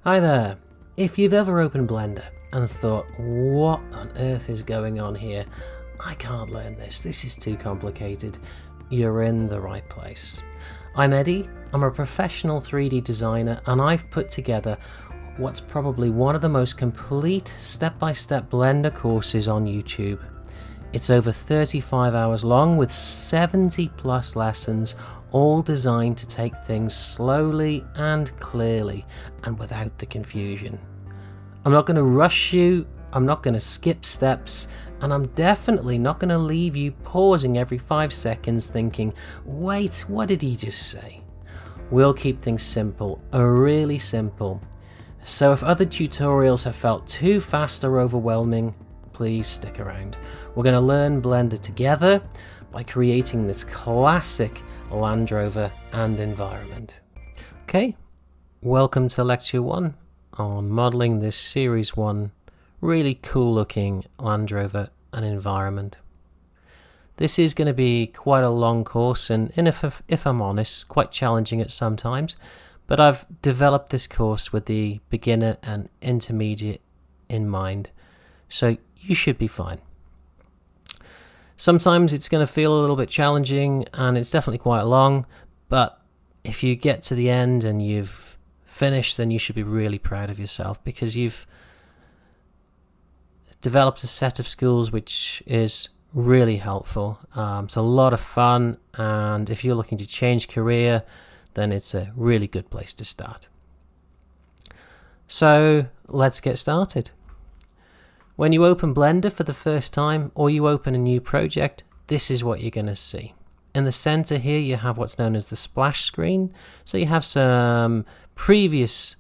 Hi there. If you've ever opened Blender and thought, what on earth is going on here? I can't learn this, this is too complicated, you're in the right place. I'm Eddie, I'm a professional 3D designer, and I've put together what's probably one of the most complete step-by-step Blender courses on YouTube. It's over 35 hours long with 70 plus lessons, all designed to take things slowly and clearly and without the confusion. I'm not going to rush you, I'm not going to skip steps, and I'm definitely not going to leave you pausing every 5 seconds thinking, wait, what did he just say? We'll keep things simple, really simple. So if other tutorials have felt too fast or overwhelming, please stick around. We're going to learn Blender together by creating this classic Land Rover and environment. Okay, welcome to Lecture 1 on modelling this Series 1 really cool looking Land Rover and environment. This is going to be quite a long course and if I'm honest, quite challenging at some times, but I've developed this course with the beginner and intermediate in mind, so you should be fine. Sometimes it's going to feel a little bit challenging and it's definitely quite long, but if you get to the end and you've finished, then you should be really proud of yourself because you've developed a set of skills which is really helpful. It's a lot of fun, and if you're looking to change career, then it's a really good place to start. So let's get started. When you open Blender for the first time or you open a new project, this is what you're going to see. In the center here you have what's known as the splash screen. So you have some previous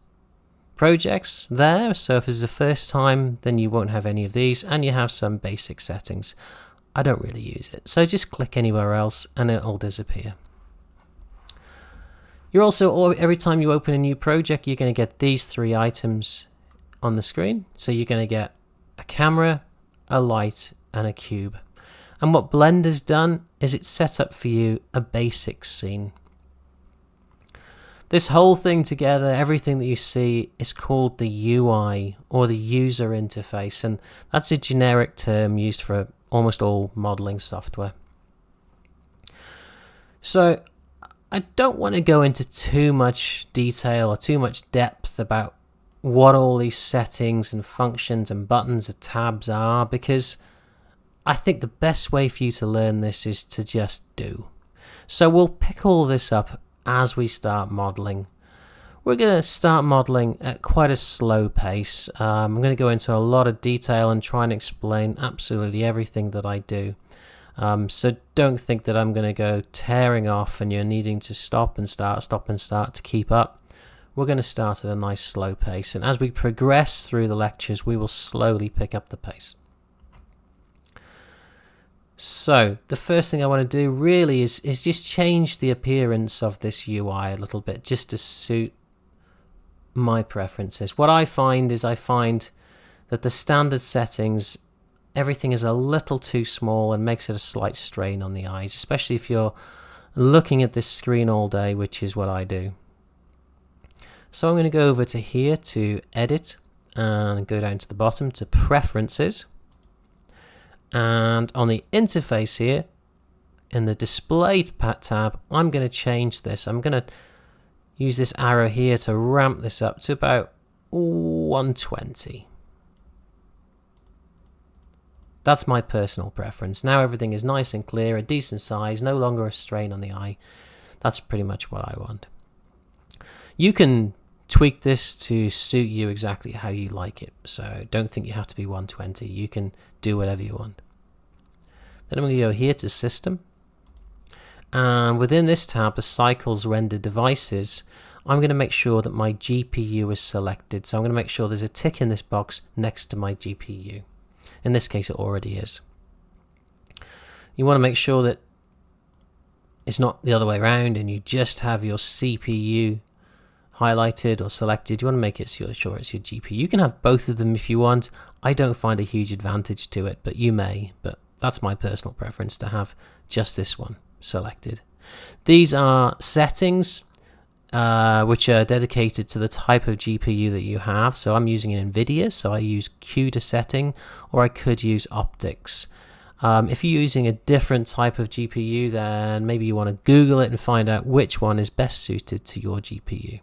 projects there. So if this is the first time, then you won't have any of these, and you have some basic settings. I don't really use it, so just click anywhere else and it'll disappear. You're also, every time you open a new project, you're going to get these 3 items on the screen. So you're going to get a camera, a light, and a cube. And what Blender's done is it's set up for you a basic scene. This whole thing together, everything that you see, is called the UI, or the user interface, and that's a generic term used for almost all modeling software. So I don't want to go into too much detail or too much depth about what all these settings and functions and buttons and tabs are, because I think the best way for you to learn this is to just do. So we'll pick all this up as we start modeling. We're going to start modeling at quite a slow pace. I'm going to go into a lot of detail and try and explain absolutely everything that I do. So don't think that I'm going to go tearing off and you're needing to stop and start to keep up. We're going to start at a nice slow pace, and as we progress through the lectures, we will slowly pick up the pace. So the first thing I want to do really is just change the appearance of this UI a little bit, just to suit my preferences. What I find is that the standard settings, everything is a little too small and makes it a slight strain on the eyes, especially if you're looking at this screen all day, which is what I do. So I'm going to go over to here to Edit and go down to the bottom to Preferences. And on the interface here, in the Display tab, I'm going to change this. I'm going to use this arrow here to ramp this up to about 120. That's my personal preference. Now everything is nice and clear, a decent size, no longer a strain on the eye. That's pretty much what I want. You can tweak this to suit you exactly how you like it, so don't think you have to be 120. You can do whatever you want. Then I'm going to go here to System, and within this tab, the Cycles Render Devices, I'm going to make sure that my GPU is selected. So I'm going to make sure there's a tick in this box next to my GPU. In this case, it already is. You want to make sure that it's not the other way around and you just have your CPU highlighted or selected. You want to make it sure it's your GPU. You can have both of them if you want. I don't find a huge advantage to it, but you may. But that's my personal preference, to have just this one selected. These are settings which are dedicated to the type of GPU that you have. So I'm using an NVIDIA, so I use CUDA setting, or I could use optics. If you're using a different type of GPU, then maybe you want to Google it and find out which one is best suited to your GPU.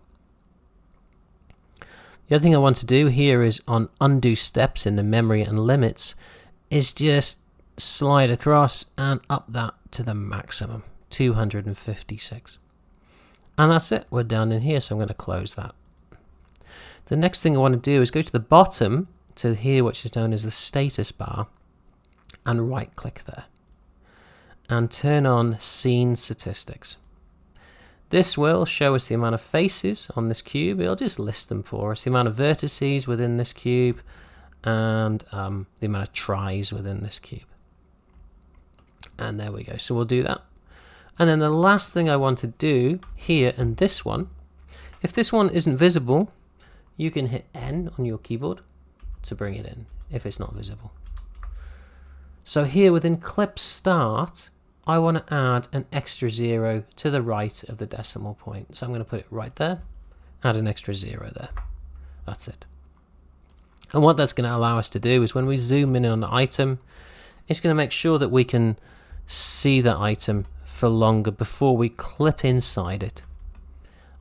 The other thing I want to do here is on undo steps in the memory and limits is just slide across and up that to the maximum, 256. And that's it, we're done in here, so I'm going to close that. The next thing I want to do is go to the bottom to here, which is known as the status bar, and right click there. And turn on scene statistics. This will show us the amount of faces on this cube. It'll just list them for us, the amount of vertices within this cube, and the amount of tries within this cube. And there we go, so we'll do that. And then the last thing I want to do here in this one, if this one isn't visible, you can hit N on your keyboard to bring it in if it's not visible. So here within clip start, I want to add an extra 0 to the right of the decimal point. So I'm going to put it right there, add an extra 0 there. That's it. And what that's going to allow us to do is when we zoom in on the item, it's going to make sure that we can see the item for longer before we clip inside it.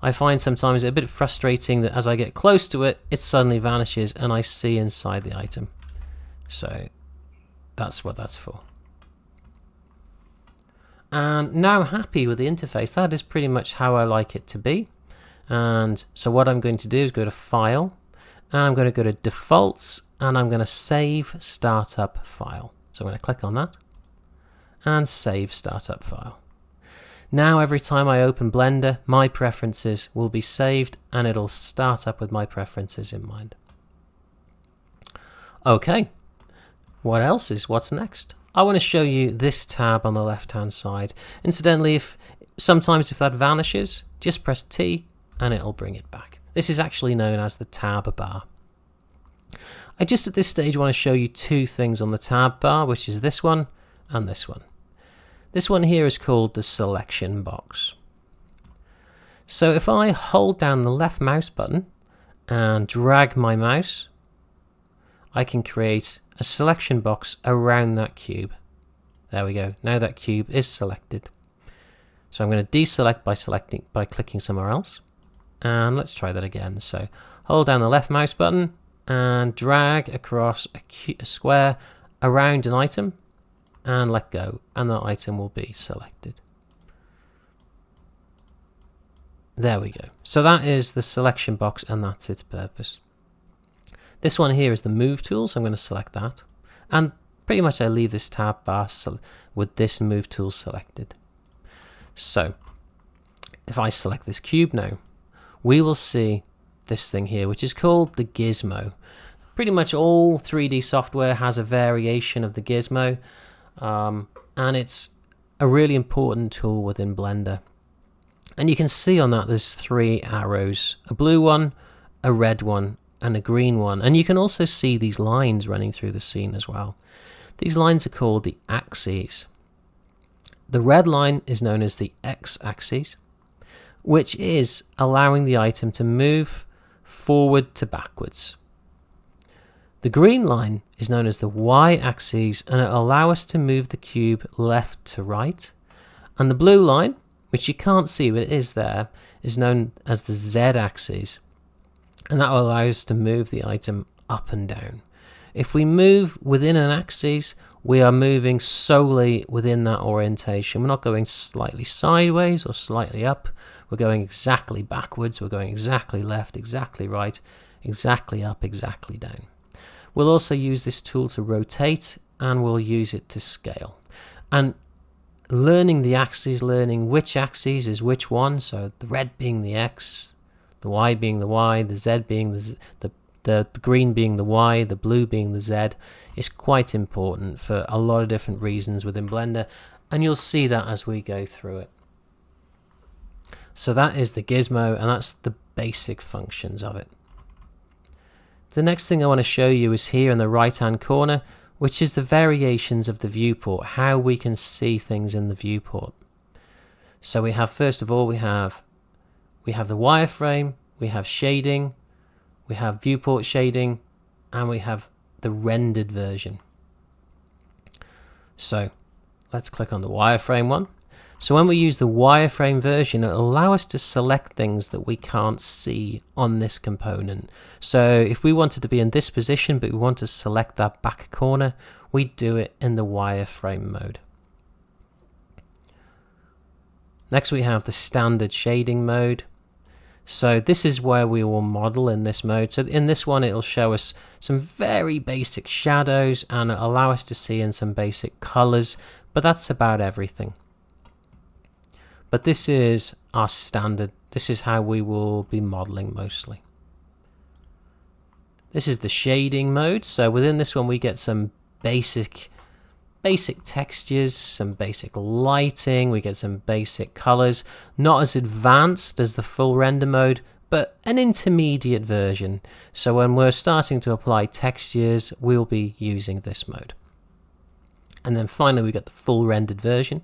I find sometimes it a bit frustrating that as I get close to it, it suddenly vanishes and I see inside the item. So that's what that's for. And now I'm happy with the interface. That is pretty much how I like it to be. And so what I'm going to do is go to File, and I'm going to go to Defaults, and I'm going to Save Startup File. So I'm going to click on that, and Save Startup File. Now every time I open Blender, my preferences will be saved, and it'll start up with my preferences in mind. Okay, what's next? I want to show you this tab on the left hand side. Incidentally, sometimes if that vanishes, just press T and it'll bring it back. This is actually known as the tab bar. I just at this stage want to show you two things on the tab bar, which is this one and this one. This one here is called the selection box. So if I hold down the left mouse button and drag my mouse, I can create a selection box around that cube. There we go. Now that cube is selected. So I'm going to deselect by clicking somewhere else. And let's try that again. So hold down the left mouse button and drag across a square around an item and let go, and that item will be selected. There we go. So that is the selection box and that's its purpose. This one here is the move tool, so I'm going to select that. And pretty much I leave this tab bar with this move tool selected. So if I select this cube now, we will see this thing here, which is called the gizmo. Pretty much all 3D software has a variation of the gizmo, and it's a really important tool within Blender. And you can see on that there's 3 arrows, a blue one, a red one, and a green one. And you can also see these lines running through the scene as well. These lines are called the axes. The red line is known as the x-axis, which is allowing the item to move forward to backwards. The green line is known as the y-axis, and it will allow us to move the cube left to right. And the blue line, which you can't see but it is there, is known as the z-axis, and that will allow us to move the item up and down. If we move within an axis, we are moving solely within that orientation. We're not going slightly sideways or slightly up. We're going exactly backwards. We're going exactly left, exactly right, exactly up, exactly down. We'll also use this tool to rotate, and we'll use it to scale. And learning the axes, learning which axis is which one, so the red being the X, the Y being the Y, the Z being the green being the Y, the blue being the Z, is quite important for a lot of different reasons within Blender, and you'll see that as we go through it. So that is the gizmo, and that's the basic functions of it. The next thing I want to show you is here in the right hand corner, which is the variations of the viewport, how we can see things in the viewport. So we have, first of all, we have We have the wireframe, we have shading, we have viewport shading, and we have the rendered version. So let's click on the wireframe one. So when we use the wireframe version, it'll allow us to select things that we can't see on this component. So if we wanted to be in this position, but we want to select that back corner, we do it in the wireframe mode. Next we have the standard shading mode. So this is where we will model in this mode. So in this one, it'll show us some very basic shadows and it'll allow us to see in some basic colors, but that's about everything. But this is our standard. This is how we will be modeling mostly. This is the shading mode. So within this one, we get some basic textures, some basic lighting, we get some basic colors, not as advanced as the full render mode, but an intermediate version. So when we're starting to apply textures, we'll be using this mode. And then finally, we get the full rendered version.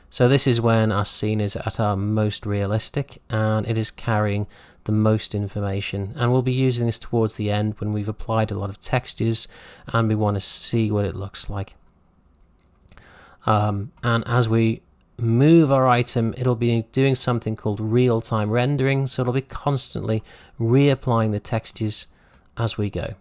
So this is when our scene is at our most realistic and it is carrying the most information, and we'll be using this towards the end when we've applied a lot of textures and we want to see what it looks like. And as we move our item, it'll be doing something called real-time rendering, so it'll be constantly reapplying the textures as we go.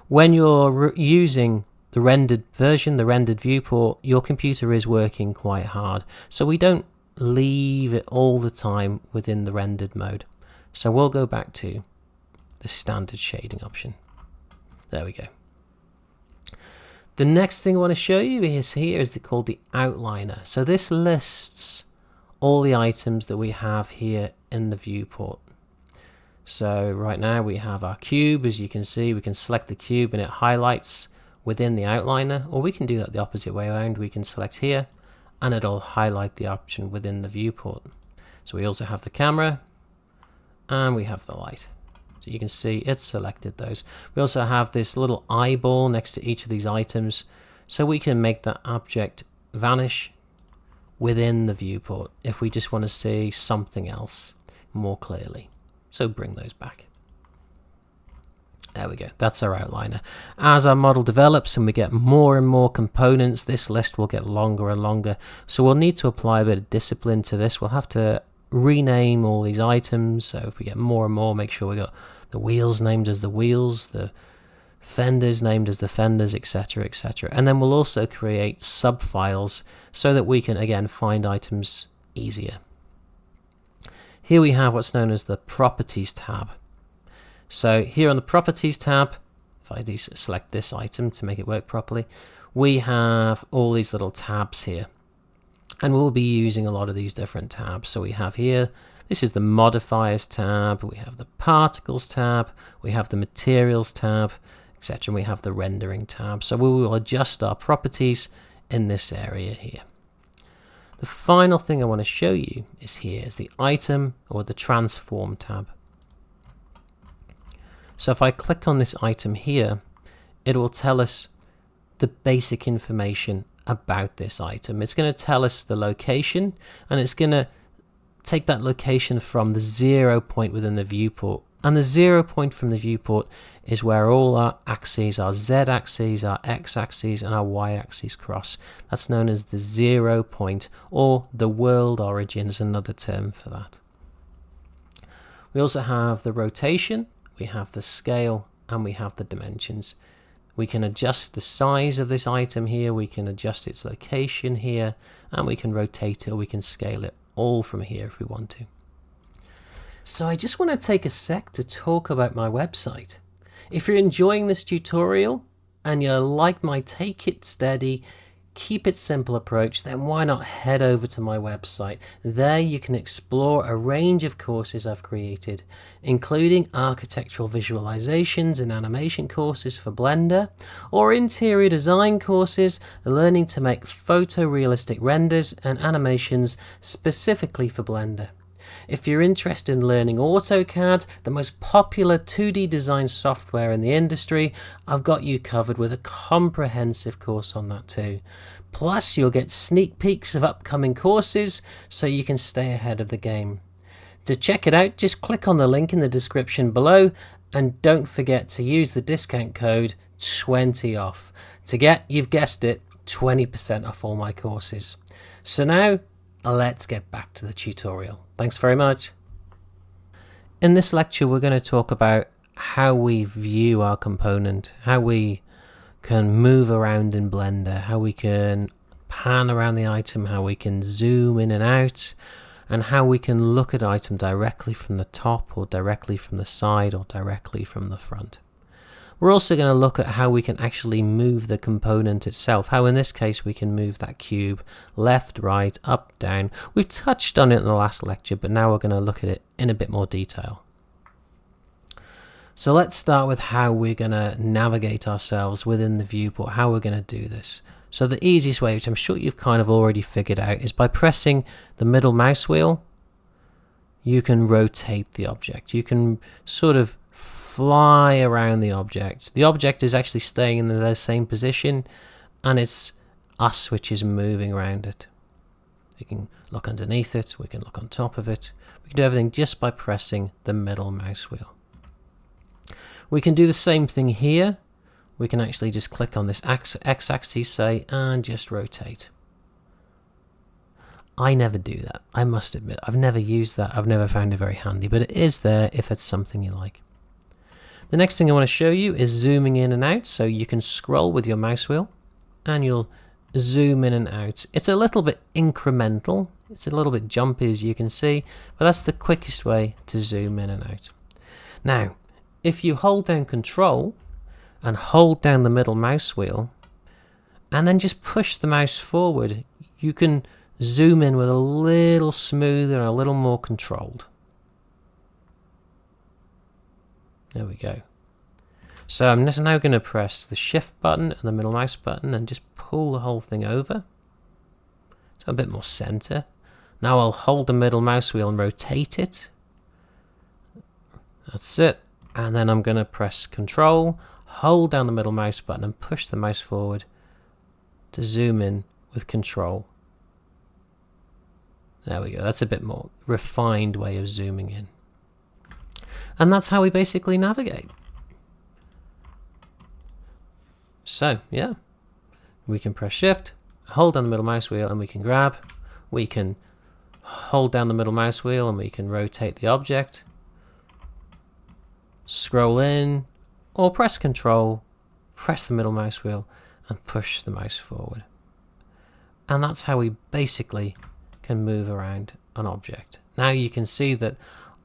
When you're using the rendered version, the rendered viewport, your computer is working quite hard, so we don't leave it all the time within the rendered mode. So we'll go back to the standard shading option. There we go. The next thing I want to show you is called the outliner. So this lists all the items that we have here in the viewport. So right now we have our cube. As you can see, we can select the cube and it highlights within the outliner, or we can do that the opposite way around. We can select here and it'll highlight the option within the viewport. So we also have the camera and we have the light. So you can see it's selected those. We also have this little eyeball next to each of these items, so we can make that object vanish within the viewport if we just want to see something else more clearly. So bring those back. There we go, that's our outliner. As our model develops and we get more and more components, this list will get longer and longer. So we'll need to apply a bit of discipline to this. We'll have to rename all these items. So if we get more and more, make sure we got the wheels named as the wheels, the fenders named as the fenders, etc., etc. And then we'll also create subfiles so that we can again find items easier. Here we have what's known as the properties tab. So here on the properties tab, if I select this item to make it work properly, we have all these little tabs here. And we'll be using a lot of these different tabs. So we have here, this is the modifiers tab, we have the particles tab, we have the materials tab, etc. And we have the rendering tab. So we will adjust our properties in this area here. The final thing I want to show you is here is the item or the transform tab. So if I click on this item here, it will tell us the basic information about this item. It's going to tell us the location, and it's going to take that location from the 0 point within the viewport. And the 0 point from the viewport is where all our axes, our Z axes, our X axes, and our Y axes cross. That's known as the 0 point, or the world origin is another term for that. We also have the rotation, we have the scale, and we have the dimensions. We can adjust the size of this item here, we can adjust its location here, and we can rotate it or we can scale it all from here if we want to. So I just want to take a sec to talk about my website. If you're enjoying this tutorial and you like my take it steady, keep it simple approach, then why not head over to my website. There you can explore a range of courses I've created, including architectural visualizations and animation courses for Blender, or interior design courses learning to make photorealistic renders and animations specifically for Blender. If you're interested in learning AutoCAD, the most popular 2D design software in the industry, I've got you covered with a comprehensive course on that too. Plus, you'll get sneak peeks of upcoming courses so you can stay ahead of the game. To check it out, just click on the link in the description below and don't forget to use the discount code 20OFF to get, you've guessed it, 20% off all my courses. So now, let's get back to the tutorial. Thanks very much. In this lecture, we're going to talk about how we view our component, how we can move around in Blender, how we can pan around the item, how we can zoom in and out, and how we can look at an item directly from the top or directly from the side or directly from the front. We're also going to look at how we can actually move the component itself, how in this case we can move that cube left, right, up, down. We've touched on it in the last lecture, but now we're going to look at it in a bit more detail. So let's start with how we're going to navigate ourselves within the viewport, how we're going to do this. So the easiest way, which I'm sure you've kind of already figured out, is by pressing the middle mouse wheel. You can rotate the object. You can sort of fly around the object. The object is actually staying in the same position, and it's us which is moving around it. We can look underneath it, we can look on top of it. We can do everything just by pressing the middle mouse wheel. We can do the same thing here. We can actually just click on this x-axis, say, and just rotate. I never do that. I must admit, I've never used that. I've never found it very handy, but it is there if it's something you like. The next thing I want to show you is zooming in and out. So you can scroll with your mouse wheel and you'll zoom in and out. It's a little bit incremental. It's a little bit jumpy, as you can see, but that's the quickest way to zoom in and out. Now, if you hold down Control and hold down the middle mouse wheel and then just push the mouse forward, you can zoom in with a little smoother and a little more controlled. There we go. So I'm now going to press the Shift button and the middle mouse button and just pull the whole thing over. So a bit more center. Now I'll hold the middle mouse wheel and rotate it. That's it. And then I'm going to press Control, hold down the middle mouse button and push the mouse forward to zoom in with Control. There we go. That's a bit more refined way of zooming in. And that's how we basically navigate. So, yeah, we can press Shift, hold down the middle mouse wheel and we can grab. We can hold down the middle mouse wheel and we can rotate the object. Scroll in, or press Control, press the middle mouse wheel and push the mouse forward. And that's how we basically can move around an object. Now you can see that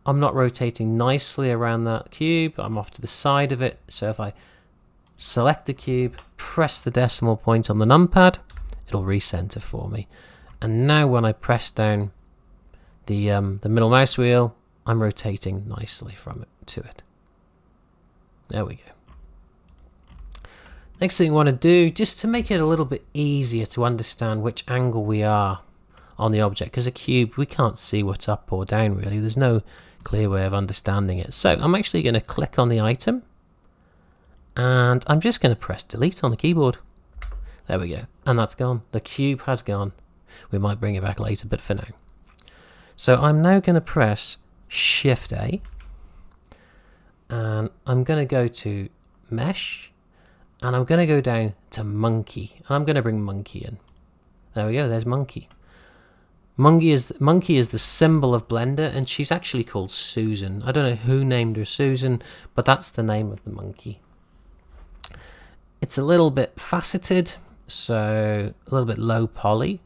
I'm not rotating nicely around that cube. I'm off to the side of it. So if I select the cube, press the decimal point on the numpad, it'll recenter for me. And now when I press down the middle mouse wheel, I'm rotating nicely from it to it. There we go. Next thing we want to do, just to make it a little bit easier to understand which angle we are on the object, because a cube, we can't see what's up or down really. There's no clear way of understanding it. So I'm actually going to click on the item and I'm just going to press delete on the keyboard. There we go. And that's gone. The cube has gone. We might bring it back later, but for now. So I'm now going to press Shift A and I'm going to go to Mesh and I'm going to go down to Monkey and I'm going to bring Monkey in. There we go. There's Monkey. Monkey is the symbol of Blender, and she's actually called Susan. I don't know who named her Susan, but that's the name of the monkey. It's a little bit faceted, so a little bit low poly.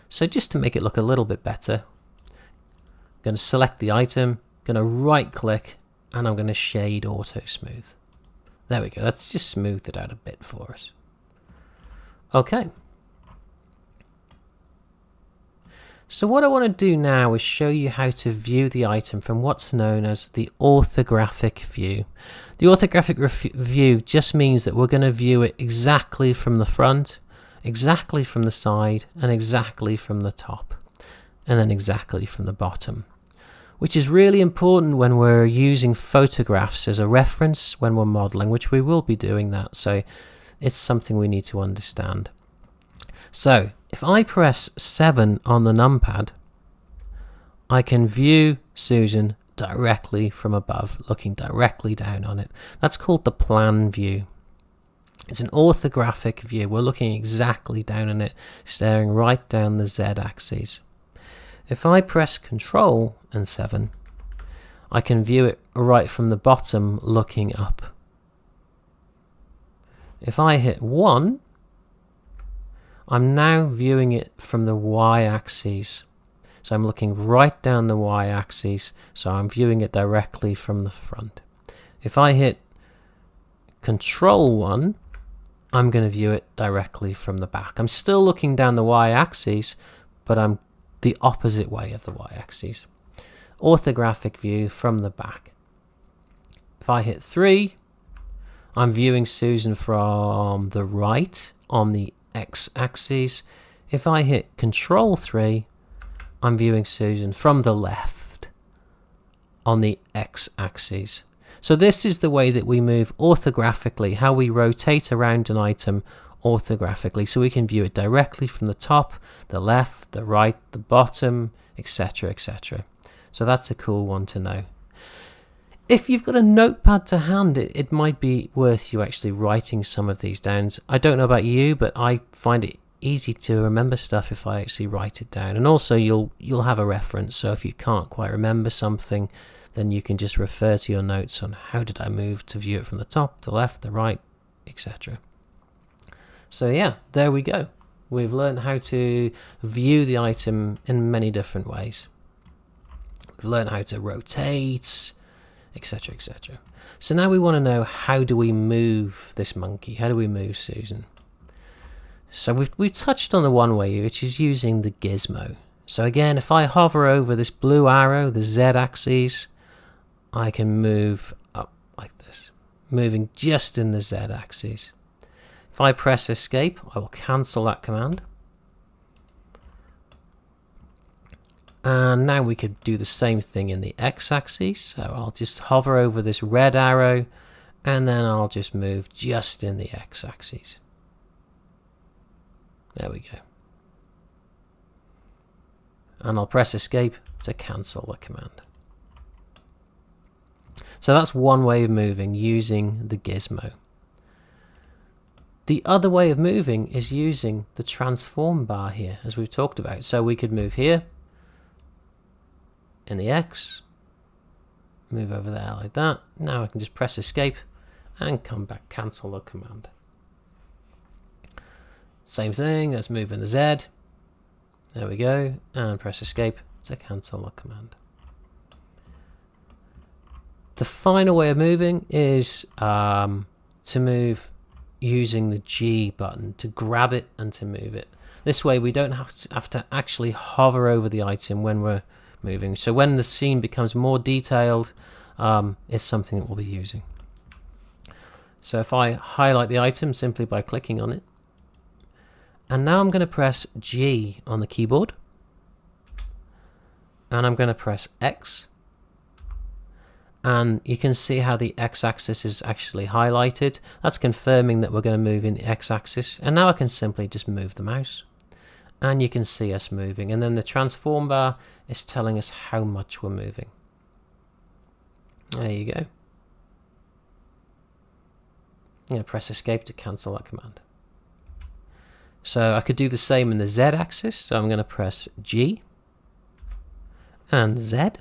So just to make it look a little bit better, I'm going to select the item, going to right click, and I'm going to shade auto smooth. There we go. That's just smoothed it out a bit for us. Okay. So what I want to do now is show you how to view the item from what's known as the orthographic view. The orthographic view just means that we're going to view it exactly from the front, exactly from the side, and exactly from the top, and then exactly from the bottom. which is really important when we're using photographs as a reference when we're modeling, which we will be doing that. So it's something we need to understand. So if I press 7 on the numpad, I can view Susan directly from above, looking directly down on it. That's called the plan view. It's an orthographic view. We're looking exactly down on it, staring right down the z-axis. If I press Control and 7, I can view it right from the bottom, looking up. If I hit 1, I'm now viewing it from the y-axis. So I'm looking right down the y-axis, so I'm viewing it directly from the front. If I hit Control 1, I'm going to view it directly from the back. I'm still looking down the y-axis, but I'm the opposite way of the y-axis. Orthographic view from the back. If I hit 3, I'm viewing Susan from the right on the x-axis. If I hit Control 3, I'm viewing Susan from the left on the x-axis. So this is the way that we move orthographically, how we rotate around an item orthographically, so we can view it directly from the top, the left, the right, the bottom, etc., etc. So that's a cool one to know. If you've got a notepad to hand, it might be worth you actually writing some of these down. I don't know about you, but I find it easy to remember stuff if I actually write it down. And also you'll have a reference, so if you can't quite remember something, then you can just refer to your notes on how did I move to view it from the top, the left, the right, etc. So yeah, there we go. We've learned how to view the item in many different ways. We've learned how to rotate, etc., etc. So now we want to know, how do we move this monkey? How do we move Susan? So we've touched on the one way, which is using the gizmo. So again, if I hover over this blue arrow, the z-axis, I can move up like this, moving just in the z-axis. If I press escape, I will cancel that command. And now we could do the same thing in the x-axis. So I'll just hover over this red arrow, and then I'll just move just in the x-axis. There we go. And I'll press escape to cancel the command. So that's one way of moving, using the gizmo. The other way of moving is using the transform bar here, as we've talked about. So we could move here in the X, move over there like that. Now I can just press escape and come back, cancel the command. Same thing, let's move in the Z. There we go, and press escape to cancel the command. The final way of moving is to move using the G button, to grab it and to move it. This way we don't have to actually hover over the item when we're moving. So when the scene becomes more detailed, it's something that we'll be using. So if I highlight the item simply by clicking on it, and now I'm going to press G on the keyboard, and I'm going to press X, and you can see how the x-axis is actually highlighted. That's confirming that we're going to move in the x-axis, and now I can simply just move the mouse and you can see us moving, and then the transform bar is telling us how much we're moving. There you go. I'm going to press escape to cancel that command. So I could do the same in the z-axis, so I'm going to press G and Z.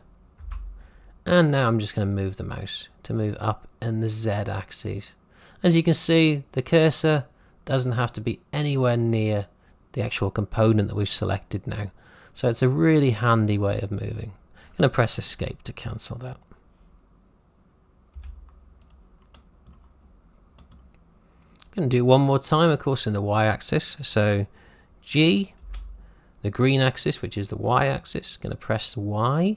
And now I'm just going to move the mouse to move up in the Z-axis. As you can see, the cursor doesn't have to be anywhere near the actual component that we've selected now. So it's a really handy way of moving. I'm going to press escape to cancel that. I'm going to do it one more time, of course, in the y-axis. So G, the green axis, which is the y-axis, going to press Y.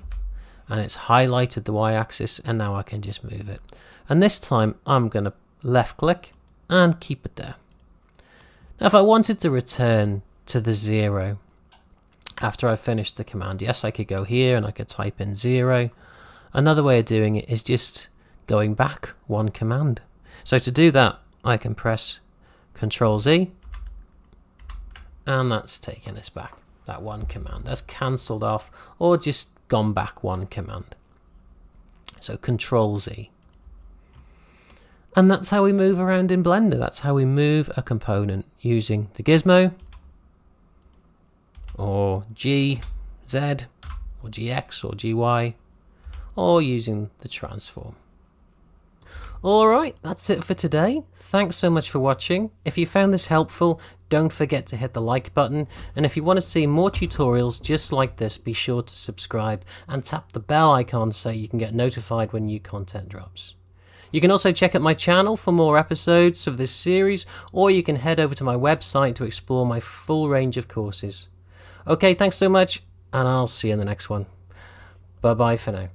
And it's highlighted the y-axis, and now I can just move it. And this time I'm going to left click and keep it there. Now if I wanted to return to the 0, after I've finished the command. Yes, I could go here and I could type in 0. Another way of doing it is just going back one command. So to do that, I can press Control Z, and that's taken us back, that one command. That's cancelled off or just gone back one command. So Control Z. And that's how we move around in Blender. That's how we move a component using the gizmo, or G, Z, or GX, or GY, or using the transform. Alright, that's it for today. Thanks so much for watching. If you found this helpful, don't forget to hit the like button, and if you want to see more tutorials just like this, be sure to subscribe and tap the bell icon so you can get notified when new content drops. You can also check out my channel for more episodes of this series, or you can head over to my website to explore my full range of courses. Okay, thanks so much, and I'll see you in the next one. Bye bye for now.